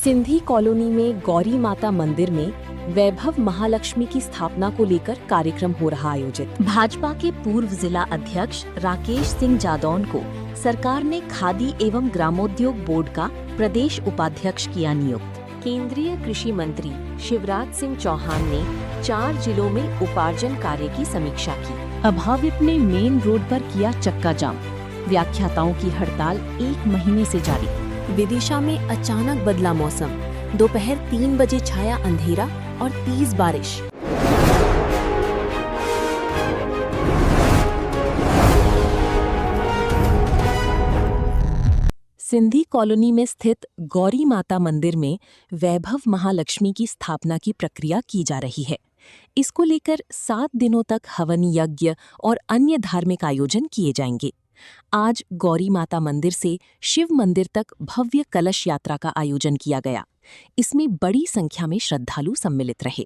Sindhi colony में गौरी माता मंदिर में वैभव महालक्ष्मी की स्थापना को लेकर कार्यक्रम हो रहा आयोजित। भाजपा के पूर्व जिला अध्यक्ष राकेश सिंह जादौन को सरकार ने खादी एवं ग्रामोद्योग बोर्ड का प्रदेश उपाध्यक्ष किया नियुक्त। केंद्रीय कृषि मंत्री शिवराज सिंह चौहान ने 4 जिलों में उपार्जन कार्य की समीक्षा की। अभाविप ने मेन रोड पर किया चक्का जाम। व्याख्याताओं की हड़ताल 1 महीने से जारी। विदिशा में अचानक बदला मौसम। दोपहर 3 बजे छाया अंधेरा और तेज बारिश। सिंधी कॉलोनी में स्थित गौरी माता मंदिर में वैभव महालक्ष्मी की स्थापना की प्रक्रिया की जा रही है। इसको लेकर 7 दिनों तक हवन यज्ञ और अन्य धार्मिक आयोजन किए जाएंगे। आज गौरी माता मंदिर से शिव मंदिर तक भव्य कलश यात्रा का आयोजन किया गया। इसमें बड़ी संख्या में श्रद्धालु सम्मिलित रहे।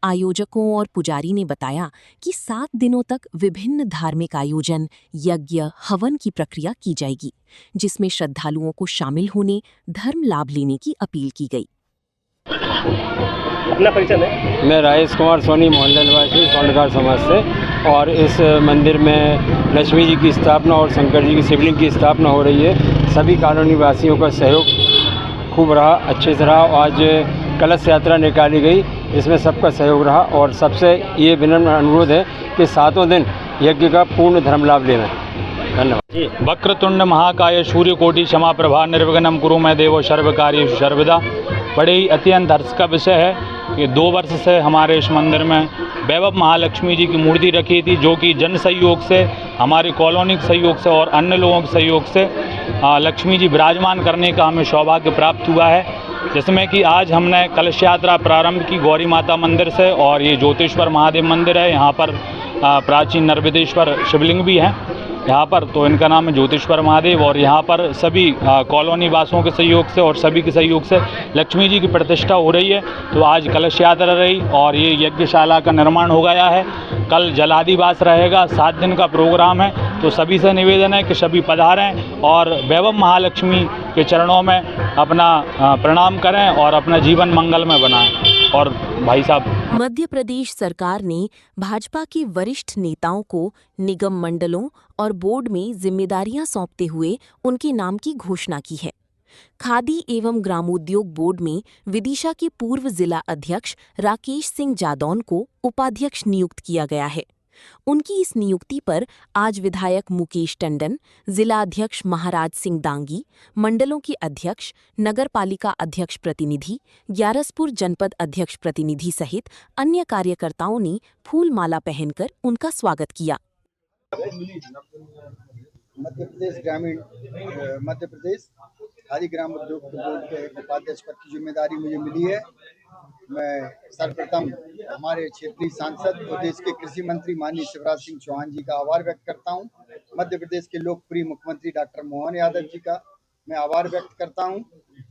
आयोजकों और पुजारी ने बताया कि 7 दिनों तक विभिन्न धार्मिक आयोजन, यज्ञ, हवन की प्रक्रिया की जाएगी, जिसमें श्रद्धालुओं को शामिल होने, धर्म लाभ लेने की अपील की गई। अपना परिचय है? मैं राजेश कुमार सोनी, मोहल्ला निवासी, स्वर्णकार समाज से। और इस मंदिर में लक्ष्मी जी की स्थापना और शंकर जी की शिवलिंग की स्थापना हो रही है। सभी कॉलोनी वासियों का सहयोग खूब रहा, अच्छे से रहा। आज कलश यात्रा निकाली गई, इसमें सबका सहयोग रहा और सबसे ये विनम्र अनुरोध है कि 7 दिन यज्ञ का पूर्ण धर्म लाभ लेना। धन्यवाद। वक्रतुंड महाकाय सूर्यकोटि क्षमाप्रभा निर्विघ्नं कुरु मे देवो सर्वकार्येषु सर्वदा। बड़े ही अत्यंत हर्ष का विषय है कि 2 वर्ष से हमारे इस मंदिर में वैभव महालक्ष्मी जी की मूर्ति रखी थी, जो कि जन सहयोग से, हमारे कॉलोनी के सहयोग से और अन्य लोगों के सहयोग से लक्ष्मी जी विराजमान करने का हमें सौभाग्य प्राप्त हुआ है। जिसमें कि आज हमने कलश यात्रा प्रारंभ की गौरी माता मंदिर से। और ये ज्योतिश्वर महादेव मंदिर है, यहाँ पर प्राचीन नर्मदेश्वर शिवलिंग भी हैं यहाँ पर, तो इनका नाम है ज्योतिश्वर महादेव। और यहाँ पर सभी कॉलोनी वासियों के सहयोग से और सभी के सहयोग से लक्ष्मी जी की प्रतिष्ठा हो रही है। तो आज कलश यात्रा रही और ये यज्ञशाला का निर्माण हो गया है। कल जलादिवास रहेगा, 7 दिन का प्रोग्राम है। तो सभी से निवेदन है कि सभी पधारें और वैभव महालक्ष्मी के चरणों में अपना प्रणाम करें और अपना जीवन मंगलमय बनाएं। और भाई साहब, मध्य प्रदेश सरकार ने भाजपा के वरिष्ठ नेताओं को निगम मंडलों और बोर्ड में जिम्मेदारियां सौंपते हुए उनके नाम की घोषणा की है। खादी एवं ग्रामोद्योग बोर्ड में विदिशा के पूर्व जिला अध्यक्ष राकेश सिंह जादौन को उपाध्यक्ष नियुक्त किया गया है। उनकी इस नियुक्ति पर आज विधायक मुकेश टंडन, जिला अध्यक्ष महाराज सिंह दांगी, मंडलों के अध्यक्ष, नगर पालिका अध्यक्ष प्रतिनिधि, ग्यारसपुर जनपद अध्यक्ष प्रतिनिधि सहित अन्य कार्यकर्ताओं ने फूल माला पहनकर उनका स्वागत किया। मध्य प्रदेश खादी ग्राम उद्योग बोर्ड के उपाध्यक्ष पद की जिम्मेदारी मुझे मिली है। मैं सर्वप्रथम हमारे क्षेत्रीय सांसद और देश के कृषि मंत्री माननीय शिवराज सिंह चौहान जी का आभार व्यक्त करता हूं। मध्य प्रदेश के लोकप्रिय मुख्यमंत्री डॉक्टर मोहन यादव जी का मैं आभार व्यक्त करता हूं।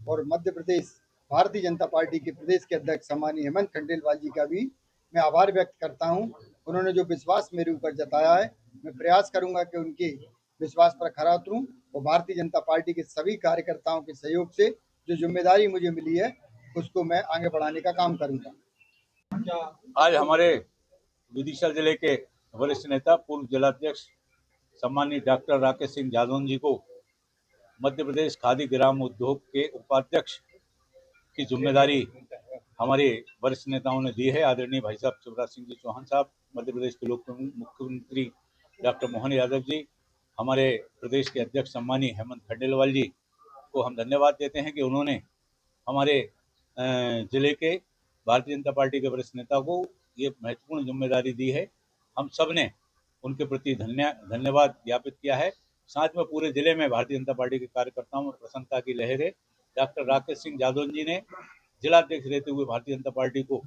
और मध्य प्रदेश भारतीय जनता पार्टी के प्रदेश के अध्यक्ष माननीय हेमंत खंडेलवाल जी का भी मैं आभार व्यक्त करता हूं। उन्होंने जो विश्वास मेरे ऊपर जताया है, मैं प्रयास करूंगा कि उनके विश्वास पर खरा उतरूं और भारतीय जनता पार्टी के सभी कार्यकर्ताओं के सहयोग से जो जिम्मेदारी मुझे मिली है उसको मैं आगे बढ़ाने का काम करूंगा। आज हमारे विदिशा जिले के वरिष्ठ नेता पूर्व जिलाध्यक्ष सम्मानित डॉक्टर राकेश सिंह जादौन जी को मध्य प्रदेश खादी ग्राम उद्योग के उपाध्यक्ष की जिम्मेदारी हमारे वरिष्ठ नेताओं ने दी है। आदरणीय भाई साहब शिवराज सिंह जी चौहान साहब, मध्य प्रदेश के मुख्यमंत्री डॉक्टर मोहन यादव जी, हमारे प्रदेश के अध्यक्ष सम्मानीय हेमंत खंडेलवाल जी को हम धन्यवाद देते हैं कि उन्होंने हमारे जिले के भारतीय जनता पार्टी के वरिष्ठ नेता को ये महत्वपूर्ण जिम्मेदारी दी है। हम सब ने उनके प्रति धन्यवाद ज्ञापित किया है। साथ में पूरे जिले में भारतीय जनता पार्टी के कार्यकर्ताओं में प्रसन्नता की लहर है। डॉक्टर राकेश सिंह जादौन जी ने जिलाध्यक्ष रहते हुए भारतीय जनता पार्टी को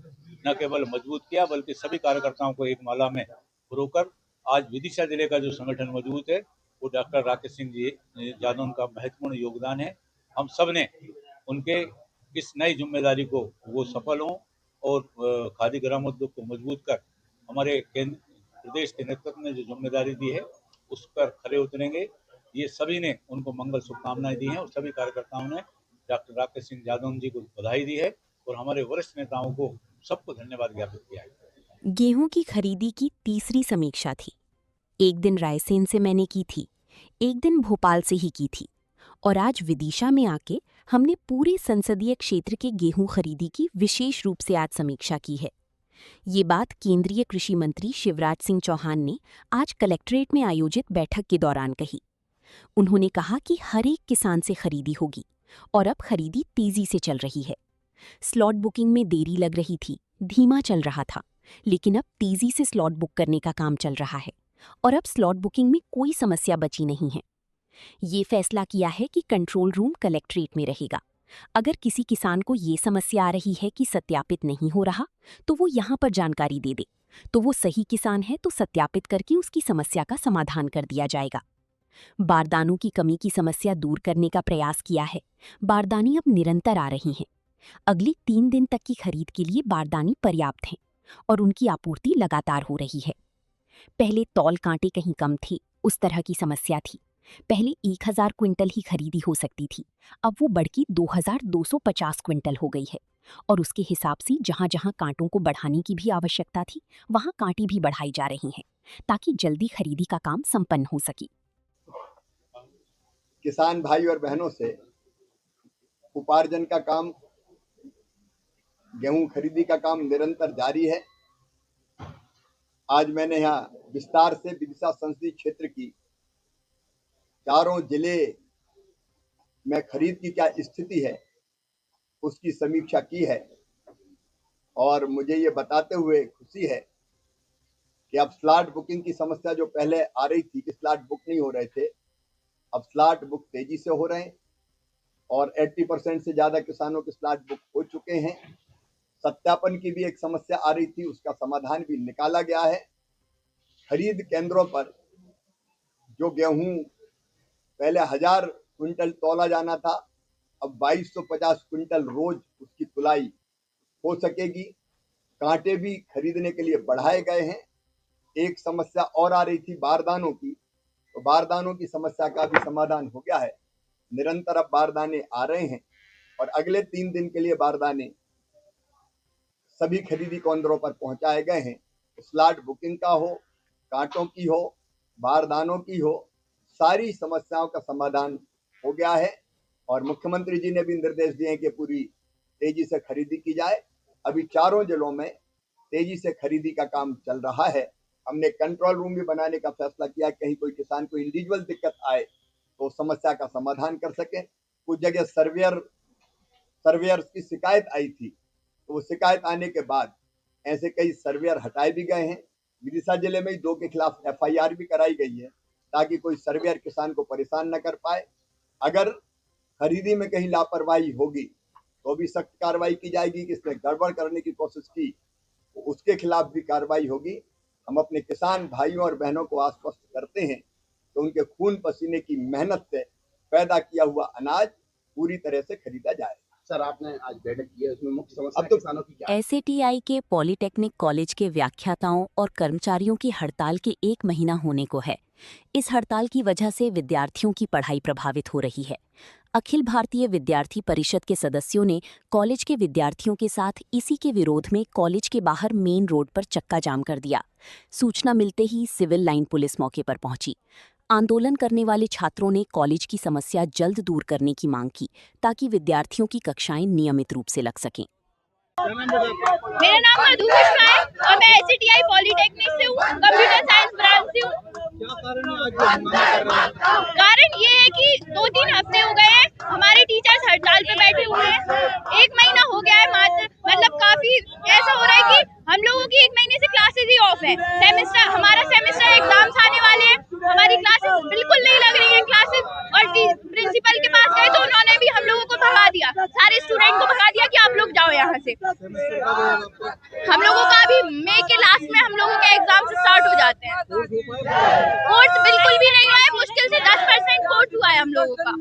न केवल मजबूत किया बल्कि सभी कार्यकर्ताओं को एक माला में पिरोकर आज विदिशा जिले का जो संगठन मजबूत है वो डॉक्टर राकेश सिंह जी जादौन का महत्वपूर्ण योगदान है। हम सब ने उनके इस नई जिम्मेदारी को वो सफल हों और खादी ग्रामोद्योग को मजबूत कर हमारे प्रदेश के नेतृत्व ने जो जिम्मेदारी दी है उस पर खरे उतरेंगे। ये सभी ने उनको मंगल शुभकामनाएं दी हैं और सभी कार्यकर्ताओं ने डॉक्टर राकेश सिंह जादौन जी को बधाई दी है और हमारे वरिष्ठ नेताओं को सबको धन्यवाद ज्ञापित किया है। गेहूं की खरीदी की तीसरी समीक्षा थी। एक दिन रायसेन से मैंने की थी, एक दिन भोपाल से ही की थी, और आज विदिशा में आके हमने पूरे संसदीय क्षेत्र के गेहूं खरीदी की विशेष रूप से आज समीक्षा की है। ये बात केंद्रीय कृषि मंत्री शिवराज सिंह चौहान ने आज कलेक्ट्रेट में आयोजित बैठक के दौरान कही। उन्होंने कहा कि हर एक किसान से खरीदी होगी और अब खरीदी तेजी से चल रही है। स्लॉट बुकिंग में देरी लग रही थी, धीमा चल रहा था, लेकिन अब तेजी से स्लॉट बुक करने का काम चल रहा है और अब स्लॉट बुकिंग में कोई समस्या बची नहीं है। ये फैसला किया है कि कंट्रोल रूम कलेक्ट्रेट में रहेगा। अगर किसी किसान को ये समस्या आ रही है कि सत्यापित नहीं हो रहा, तो वो यहाँ पर जानकारी दे दे, तो वो सही किसान है तो सत्यापित करके उसकी समस्या का समाधान कर दिया जाएगा। बारदानों की कमी की समस्या दूर करने का प्रयास किया है। बारदानी अब निरंतर आ रही हैं। अगले 3 दिन तक की खरीद के लिए बारदानी पर्याप्त हैं और उनकी आपूर्ति लगातार हो रही है। पहले तौल कांटे कहीं कम थे, उस तरह की समस्या थी। पहले 1000 क्विंटल ही खरीदी हो सकती थी, अब वो बढ़ के 2250 क्विंटल हो गई है और उसके हिसाब से जहां जहां कांटों को बढ़ाने की भी आवश्यकता थी, वहां कांटे भी बढ़ाई जा रही हैं ताकि जल्दी खरीदी का काम संपन्न हो सके। किसान भाई और बहनों से उपार्जन का काम, गेहूं खरीदी का काम निरंतर जारी है। आज मैंने यहाँ विस्तार से विदिशा संसदीय क्षेत्र की चारों जिले में खरीद की क्या स्थिति है उसकी समीक्षा की है और मुझे ये बताते हुए खुशी है कि अब स्लॉट बुकिंग की समस्या जो पहले आ रही थी कि स्लॉट बुक नहीं हो रहे थे, अब स्लॉट बुक तेजी से हो रहे हैं और 80% से ज्यादा किसानों के स्लॉट बुक हो चुके हैं। सत्यापन की भी एक समस्या आ रही थी, उसका समाधान भी निकाला गया है। खरीद केंद्रों पर जो गेहूं पहले 1000 क्विंटल तौला जाना था, अब 2250 क्विंटल रोज उसकी तुलाई हो सकेगी। कांटे भी खरीदने के लिए बढ़ाए गए हैं। एक समस्या और आ रही थी बारदानों की, तो बारदानों की समस्या का भी समाधान हो गया है। निरंतर अब बारदाने आ रहे हैं और अगले 3 दिन के लिए बारदाने सभी खरीदी केंद्रों पर पहुंचाए गए हैं। स्लॉट बुकिंग का हो, कांटों की हो, बारदानों की हो, सारी समस्याओं का समाधान हो गया है और मुख्यमंत्री जी ने भी निर्देश दिए हैं कि पूरी तेजी से खरीदी की जाए। अभी चारों जिलों में तेजी से खरीदी का काम चल रहा है। हमने कंट्रोल रूम भी बनाने का फैसला किया, कहीं कोई किसान को इंडिविजुअल दिक्कत आए तो समस्या का समाधान कर सके। कुछ जगह सर्वेयर की शिकायत आई थी, तो वो शिकायत आने के बाद ऐसे कई सर्वेयर हटाए भी गए हैं। विदिशा जिले में 2 के खिलाफ FIR भी कराई गई है ताकि कोई सर्वेयर किसान को परेशान न कर पाए। अगर खरीदी में कहीं लापरवाही होगी तो भी सख्त कार्रवाई की जाएगी। किसने गड़बड़ करने की कोशिश की तो उसके खिलाफ भी कार्रवाई होगी। हम अपने किसान भाइयों और बहनों को आश्वस्त करते हैं तो उनके खून पसीने की मेहनत से पैदा किया हुआ अनाज पूरी तरह से खरीदा जाए। सर, आपने आज बैठक की है, उसमें मुख्य समस्या किसानों की क्या है? SATI के पॉलिटेक्निक कॉलेज के व्याख्याताओं और कर्मचारियों की हड़ताल के 1 महीना होने को है। इस हड़ताल की वजह से विद्यार्थियों की पढ़ाई प्रभावित हो रही है। अखिल भारतीय विद्यार्थी परिषद के सदस्यों ने कॉलेज के विद्यार्थियों के साथ इसी के विरोध में कॉलेज के बाहर मेन रोड पर चक्का जाम कर दिया। सूचना मिलते ही सिविल लाइन पुलिस मौके पर पहुंची। आंदोलन करने वाले छात्रों ने कॉलेज की समस्या जल्द दूर करने की मांग की ताकि विद्यार्थियों की कक्षाएं नियमित रूप से लग सकें। मेरा नाम मधु मिश्रा है और मैं SATI पॉलिटेक्निक से हूँ, कंप्यूटर साइंस ब्रांच से हूँ। कारण ये है कि 2-3 हफ्ते हो गए हैं हमारे टीचर्स हड़ताल पे बैठे हुए हैं। 1 महीना हो गया है मात्र, मतलब काफी ऐसा हो रहा है कि हम लोगों की 1 महीने से क्लासेस ही ऑफ है। हमारा सेमेस्टर एग्जाम्स आने वाले हैं, हमारी क्लासेस बिल्कुल नहीं लग रही है क्लासेस। और प्रिंसिपल के पास गए तो उन्होंने भी हम लोगों को भगा दिया, सारे स्टूडेंट को भगा दिया कि आप लोग जाओ यहाँ से। हम लोगों का अभी मई के लास्ट में हम लोगों के एग्जाम स्टार्ट हो जाते हैं। कोर्स बिल्कुल भी नहीं हुआ है, मुश्किल से 10% कोर्स हुआ है हम लोगों का।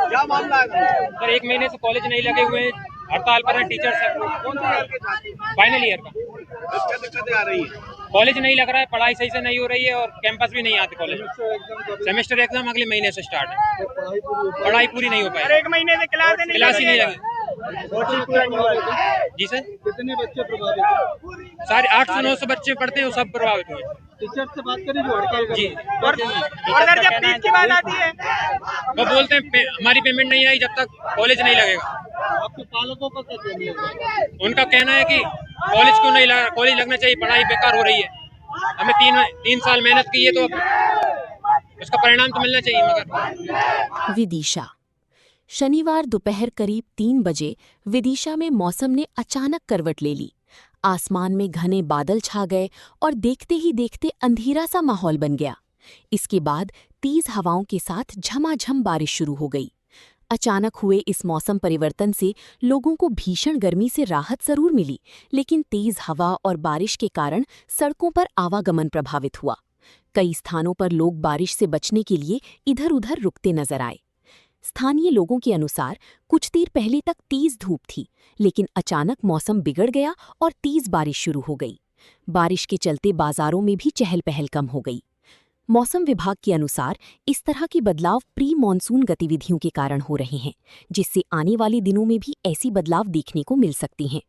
क्या मामला है सर? 1 महीने से कॉलेज नहीं लगे हुए, हड़ताल पर हैं टीचर सब। कौन सा फाइनल ईयर का? क्या दिक्कतें आ रही है? कॉलेज नहीं लग रहा है, पढ़ाई सही से नहीं हो रही है और कैंपस भी नहीं आते कॉलेज में। सेमेस्टर एग्जाम अगले महीने से स्टार्ट है, पढ़ाई पूरी नहीं हो पाई, 1 महीने से क्लास क्लास ही नहीं लगी। जी सर, कितने बच्चे प्रभावित? सारे 800-900 बच्चे पढ़ते हैं, वो सब प्रभावित हुए। टीचर से बात करें जो हड़ताल कर जी, और सर जब फीस की बात आती है वो बोलते हैं हमारी पेमेंट नहीं आई जब तक कॉलेज नहीं लगेगा। आपके पालकों का क्या कहना है? उनका कहना है कि कॉलेज क्यों नहीं लगा, कॉलेज लगना चाहिए, पढ़ाई बेकार हो रही है। हमें 3 साल मेहनत की है तो उसका परिणाम तो मिलना चाहिए। मगर विदिशा। शनिवार दोपहर करीब 3 बजे विदिशा में मौसम ने अचानक करवट ले ली। आसमान में घने बादल छा गए और देखते ही देखते अंधेरा सा माहौल बन गया। इसके बाद तेज हवाओं के साथ झमाझम बारिश शुरू हो गई। अचानक हुए इस मौसम परिवर्तन से लोगों को भीषण गर्मी से राहत जरूर मिली, लेकिन तेज हवा और बारिश के कारण सड़कों पर आवागमन प्रभावित हुआ। कई स्थानों पर लोग बारिश से बचने के लिए इधर-उधर रुकते नजर आए। स्थानीय लोगों के अनुसार कुछ देर पहले तक तेज धूप थी, लेकिन अचानक मौसम बिगड़ गया और तेज बारिश शुरू हो गई। बारिश के चलते बाजारों में भी चहल पहल कम हो गई। मौसम विभाग के अनुसार इस तरह के बदलाव प्री मॉनसून गतिविधियों के कारण हो रहे हैं, जिससे आने वाले दिनों में भी ऐसी बदलाव देखने को मिल सकती हैं।